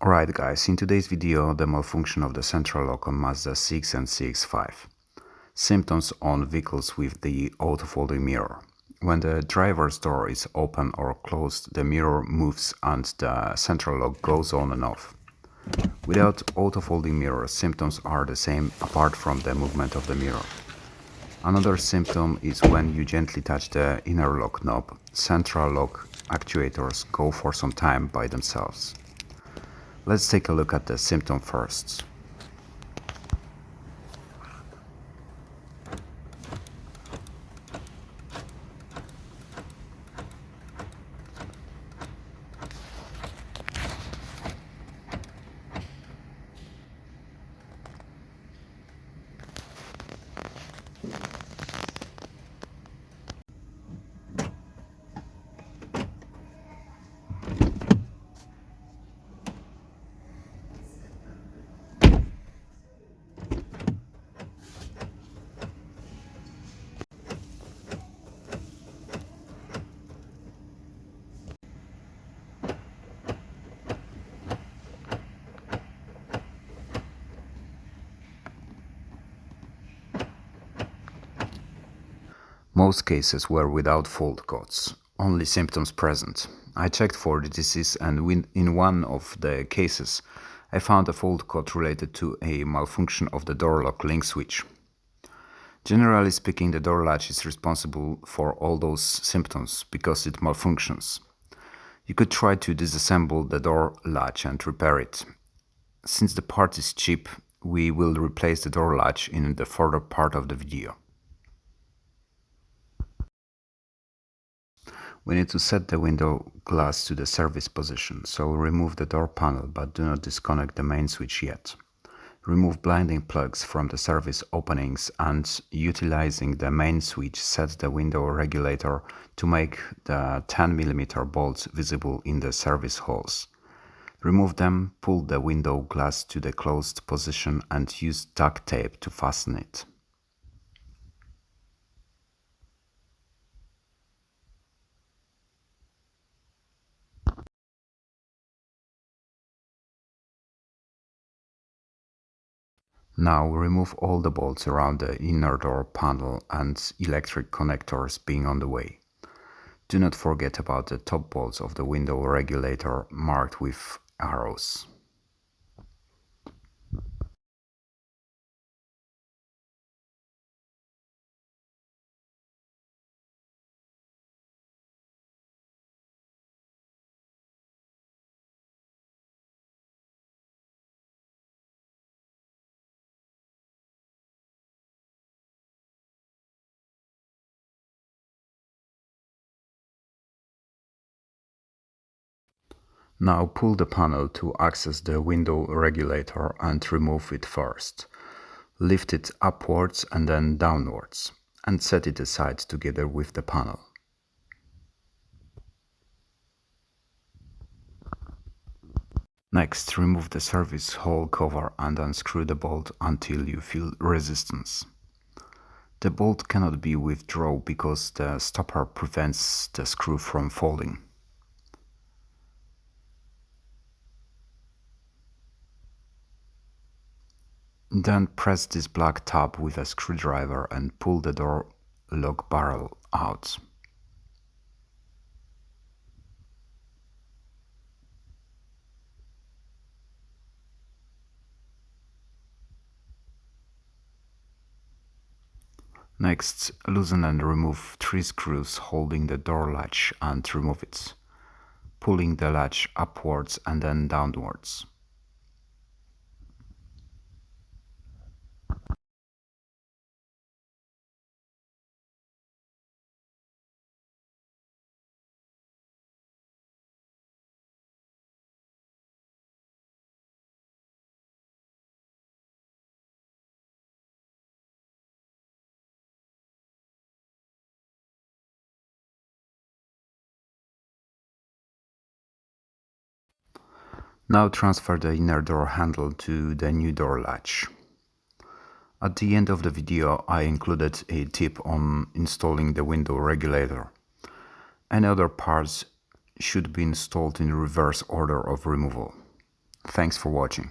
Alright guys, in today's video the malfunction of the central lock on Mazda 6 and CX5. Symptoms on vehicles with the auto-folding mirror. When the driver's door is open or closed, the mirror moves and the central lock goes on and off. Without auto-folding mirror, symptoms are the same apart from the movement of the mirror. Another symptom is when you gently touch the inner lock knob, central lock actuators go for some time by themselves. Let's take a look at the symptom first. Most cases were without fault codes, only symptoms present. I checked for the disease and in one of the cases I found a fault code related to a malfunction of the door lock link switch. Generally speaking, the door latch is responsible for all those symptoms because it malfunctions. You could try to disassemble the door latch and repair it. Since the part is cheap, we will replace the door latch in the further part of the video. We need to set the window glass to the service position, so remove the door panel but do not disconnect the main switch yet. Remove blinding plugs from the service openings and, utilizing the main switch, set the window regulator to make the 10mm bolts visible in the service holes. Remove them, pull the window glass to the closed position and use duct tape to fasten it. Now remove all the bolts around the inner door panel and electric connectors being on the way. Do not forget about the top bolts of the window regulator marked with arrows. Now pull the panel to access the window regulator and remove it first. Lift it upwards and then downwards, and set it aside together with the panel. Next, remove the service hole cover and unscrew the bolt until you feel resistance. The bolt cannot be withdrawn because the stopper prevents the screw from falling. Then press this black tab with a screwdriver and pull the door lock barrel out. Next, loosen and remove 3 screws holding the door latch and remove it, pulling the latch upwards and then downwards. Now transfer the inner door handle to the new door latch. At the end of the video I included a tip on installing the window regulator. Any other parts should be installed in reverse order of removal. Thanks for watching.